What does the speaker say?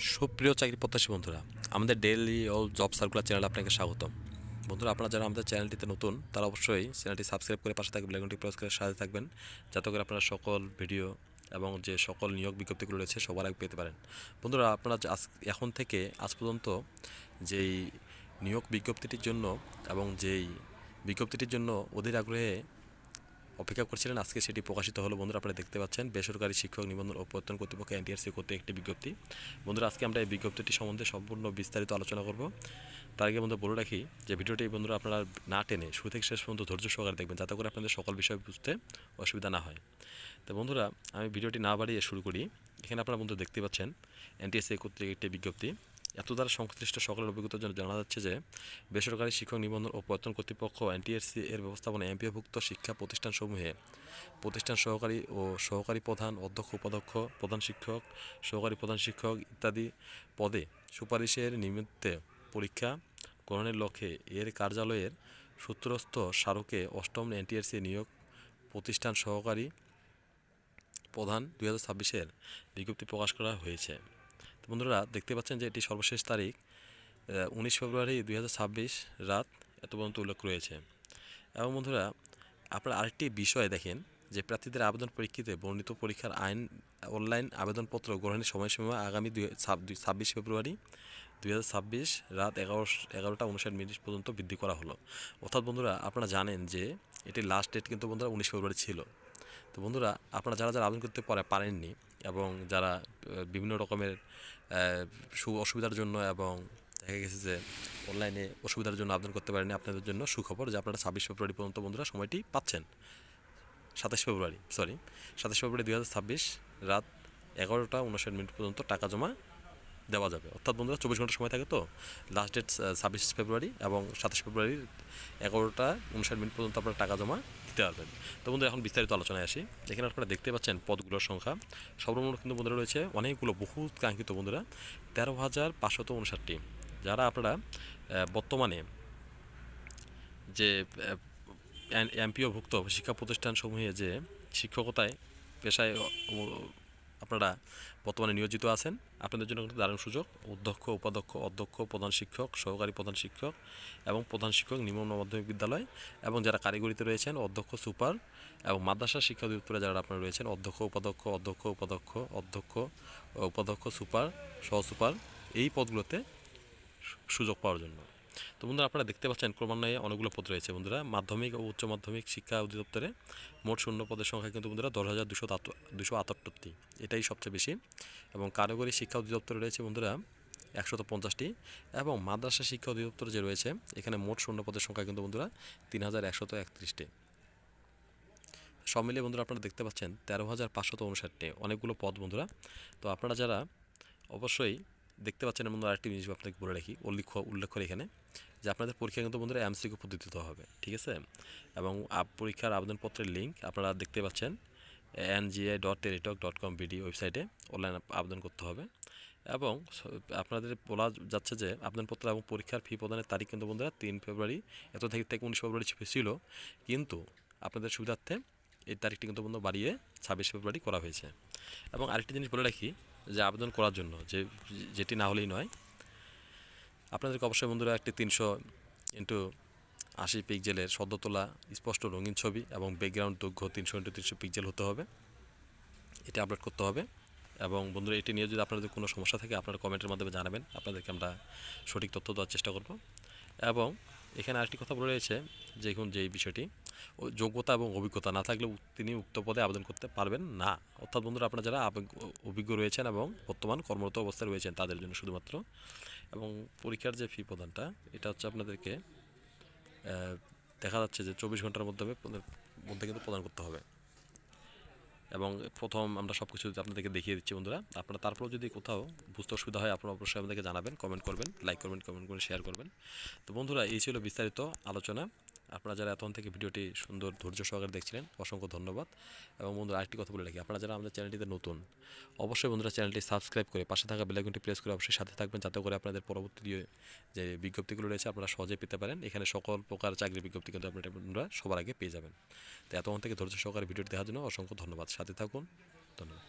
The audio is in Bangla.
সুপ্রিয় চাকরি প্রত্যাশী বন্ধুরা, আমাদের ডেইলি অল জব সার্কুলার চ্যানেলে আপনাকে স্বাগতম। বন্ধুরা, আপনারা যারা আমাদের চ্যানেলটিতে নতুন তারা অবশ্যই চ্যানেলটি সাবস্ক্রাইব করে পাশে থাকবে বেল প্রেস করে সাথে থাকবেন, যাতে করে আপনারা সকল ভিডিও এবং যে সকল নিয়োগ বিজ্ঞপ্তিগুলো রয়েছে সবার আগে পেতে পারেন। বন্ধুরা, আপনারা এখন থেকে আজ পর্যন্ত যেই নিয়োগ বিজ্ঞপ্তিটির জন্য এবং যেই বিজ্ঞপ্তিটির জন্য অধীর আগ্রহে অপেক্ষা করছিলেন, আজকে সেটি প্রকাশিত হলো। বন্ধুরা, আপনারা দেখতে পাচ্ছেন বেসরকারি শিক্ষক নিবন্ধন ও প্রত্যয়ন কর্তৃপক্ষ এনটিআরসি কর্তৃক একটি বিজ্ঞপ্তি। বন্ধুরা, আজকে আমরা এই বিজ্ঞপ্তিটি সম্বন্ধে সম্পূর্ণ বিস্তারিত আলোচনা করব। তার আগে বন্ধু বলে রাখি যে ভিডিওটি বন্ধুরা আপনারা না টেনে শুরু থেকে শেষ পর্যন্ত ধৈর্য সহকারে দেখবেন, যাতে করে আপনাদের সকল বিষয় বুঝতে অসুবিধা না হয়। তো বন্ধুরা, আমি ভিডিওটি না বাড়িয়ে শুরু করি। এখানে আপনারা বন্ধু দেখতে পাচ্ছেন এনটিএসসি কর্তৃক একটি বিজ্ঞপ্তি। এত দ্বারা সংশ্লিষ্ট সকলের অভিজ্ঞতার জন্য জানা যাচ্ছে যে বেসরকারি শিক্ষক নিবন্ধন ও প্রত্যয়ন কর্তৃপক্ষ এনটিএসসি এর ব্যবস্থাপনা এমপিওভুক্ত শিক্ষা প্রতিষ্ঠানসমূহে প্রতিষ্ঠান সহকারী ও সহকারী প্রধান, অধ্যক্ষ, উপাধ্যক্ষ, প্রধান শিক্ষক, সহকারী প্রধান শিক্ষক ইত্যাদি পদে সুপারিশের নিমিত্তে পরীক্ষা গ্রহণের লক্ষ্যে এর কার্যালয়ের সূত্রস্থ স্মারকে অষ্টম এনটিআরসি নিয়োগ প্রতিষ্ঠান সহকারী প্রধান 2026-এর বিজ্ঞপ্তি প্রকাশ করা হয়েছে। তো বন্ধুরা, দেখতে পাচ্ছেন যে এটি সর্বশেষ তারিখ 19 ফেব্রুয়ারি 2026 রাত এত পর্যন্ত উল্লেখ রয়েছে। এবং বন্ধুরা, আপনারা আরেকটি বিষয় দেখেন যে প্রার্থীদের আবেদন পরীক্ষিতে বর্ণিত পরীক্ষার অনলাইন আবেদনপত্র গ্রহণের সময়সীমা আগামী 26 ফেব্রুয়ারি 2026 রাত 11টা 59 মিনিট পর্যন্ত বৃদ্ধি করা হলো। অর্থাৎ বন্ধুরা, আপনারা জানেন যে এটির লাস্ট ডেট কিন্তু বন্ধুরা 19 ফেব্রুয়ারি ছিল। তো বন্ধুরা, আপনারা যারা যারা আবেদন করতে পারেননি এবং যারা বিভিন্ন রকমের অসুবিধার জন্য এবং দেখা গেছে যে অনলাইনে অসুবিধার জন্য আবেদন করতে পারেনি, আপনাদের জন্য সুখবর যে আপনারা 26 ফেব্রুয়ারি পর্যন্ত বন্ধুরা সময়টি পাচ্ছেন। 27 ফেব্রুয়ারি 2026 রাত 11টা 59 মিনিট পর্যন্ত টাকা জমা দেওয়া যাবে। অর্থাৎ বন্ধুরা 24 ঘন্টা সময় থাকে। তো লাস্ট ডেট 26 ফেব্রুয়ারি এবং 27 ফেব্রুয়ারির 11টা 59 মিনিট পর্যন্ত আপনারা টাকা জমা দিতে পারবেন। তো বন্ধুরা, এখন বিস্তারিত আলোচনায় আসি। এখানে আপনারা দেখতে পাচ্ছেন পদগুলোর সংখ্যা সর্বমোট কিন্তু বন্ধুরা রয়েছে অনেকগুলো, বহু কাঙ্ক্ষিত বন্ধুরা 13,559টি। যারা আপনারা বর্তমানে যে এমপিওভুক্ত শিক্ষা প্রতিষ্ঠানসমূহে যে শিক্ষকতায় পেশায় আপনারা বর্তমানে নিয়োজিত আছেন, আপনাদের জন্য কিন্তু দারুণ সুযোগ। অধ্যক্ষ, উপাধ্যক্ষ, অধ্যক্ষ, প্রধান শিক্ষক, সহকারী প্রধান শিক্ষক এবং প্রধান শিক্ষক নিম্ন মাধ্যমিক বিদ্যালয়, এবং যারা কারিগরিতে রয়েছেন অধ্যক্ষ, সুপার, এবং মাদ্রাসা শিক্ষা অধিদপ্তরে যারা আপনারা রয়েছেন অধ্যক্ষ, উপাধ্যক্ষ, অধ্যক্ষ, উপাধ্যক্ষ, অধ্যক্ষ, উপাধ্যক্ষ, সুপার, সহ সুপার, এই পদগুলোতে সুযোগ পাওয়ার জন্য। তো বন্ধুরা, আপনারা দেখতে পাচ্ছেন ক্রমান্বয়ে অনেকগুলো পদ রয়েছে। বন্ধুরা, মাধ্যমিক ও উচ্চ মাধ্যমিক শিক্ষা অধিদপ্তরে মোট শূন্য পদের সংখ্যা কিন্তু বন্ধুরা 10,278, এটাই সবচেয়ে বেশি। এবং কারিগরি শিক্ষা অধিদপ্তরে রয়েছে বন্ধুরা 150টি, এবং মাদ্রাসা শিক্ষা অধিদপ্তর যে রয়েছে এখানে মোট শূন্য পদের সংখ্যা কিন্তু বন্ধুরা 3,131টি। সব মিলিয়ে বন্ধুরা আপনারা দেখতে পাচ্ছেন 13,559টি, অনেকগুলো পদ বন্ধুরা। তো আপনারা যারা অবশ্যই দেখতে পাচ্ছেন, এর মধ্যে আরেকটি জিনিস আপনাকে বলে রাখি, উল্লেখ করে এখানে যে আপনাদের পরীক্ষা কিন্তু বন্ধুরা এমসিকিউ পদ্ধতিতে হবে, ঠিক আছে। এবং পরীক্ষার আবেদনপত্রের লিঙ্ক আপনারা দেখতে পাচ্ছেন ngi.teletalk.com.bd ওয়েবসাইটে অনলাইন আবেদন করতে হবে। এবং আপনাদের বলা যাচ্ছে যে আবেদনপত্র এবং পরীক্ষার ফি প্রদানের তারিখ কিন্তু বন্ধুরা 3 ফেব্রুয়ারি, এত তারিখ থেকে 19 ফেব্রুয়ারি ছিল, কিন্তু আপনাদের সুবিধার্থে এই তারিখটি কিন্তু বন্ধু বাড়িয়ে 26 ফেব্রুয়ারি করা হয়েছে। এবং আরেকটি জিনিস বলে রাখি যে আবেদন করার জন্য যেটি না হলেই নয়, আপনাদেরকে অবশ্যই বন্ধুরা একটি 300x80 পিক্সেলের সদ্য তোলা স্পষ্ট রঙিন ছবি এবং ব্যাকগ্রাউন্ড দৈর্ঘ্য 300x300 পিক্সেল হতে হবে, এটা আপলোড করতে হবে। এবং বন্ধুরা, এটি নিয়ে যদি আপনাদের কোনো সমস্যা থাকে আপনারা কমেন্টের মাধ্যমে জানাবেন, আপনাদেরকে আমরা সঠিক তথ্য দেওয়ার চেষ্টা করব। এবং এখানে আরেকটি কথা বলে রয়েছে যে এখন যেই বিষয়টি, যোগ্যতা এবং অভিজ্ঞতা না থাকলে তিনি উক্ত পদে আবেদন করতে পারবেন না। অর্থাৎ বন্ধুরা, আপনারা যারা অভিজ্ঞ রয়েছেন এবং বর্তমান কর্মরত অবস্থায় রয়েছেন তাদের জন্য শুধুমাত্র। এবং পরীক্ষার যে ফি প্রদানটা, এটা হচ্ছে আপনাদেরকে দেখা যাচ্ছে যে 24 ঘন্টার মধ্যে কিন্তু প্রদান করতে হবে। এবং প্রথম আমরা সব কিছু আপনাদেরকে দেখিয়ে দিচ্ছি বন্ধুরা। আপনারা তারপরেও যদি কোথাও বুঝতে অসুবিধা হয় আপনারা অবশ্যই আমাদেরকে জানাবেন, কমেন্ট করবেন, লাইক করবেন, কমেন্ট করে শেয়ার করবেন। তো বন্ধুরা, এই ছিল বিস্তারিত আলোচনা। আপনারা যারা এতক্ষণ থেকে ভিডিওটি সুন্দর ধৈর্য সহকারে দেখছিলেন অসংখ্য ধন্যবাদ। এবং বন্ধুরা, আরেকটি কথা বলে রাখি, আপনারা যারা আমাদের চ্যানেলটিতে নতুন অবশ্যই বন্ধুরা চ্যানেলটি সাবস্ক্রাইব করে পাশে থাকা বেল আইকনটি প্রেস করে অবশ্যই সাথে থাকবেন, যাতে করে আপনাদের পরবর্তী যে বিজ্ঞপ্তিগুলো রয়েছে আপনারা সহজে পেতে পারেন। এখানে সকল প্রকার চাকরির বিজ্ঞপ্তি কিন্তু আপনারা সবার আগে পেয়ে যাবেন। তো এতক্ষণ থেকে ধৈর্য সহকারে ভিডিওটি দেখার জন্য অসংখ্য ধন্যবাদ। সাথে থাকুন, ধন্যবাদ।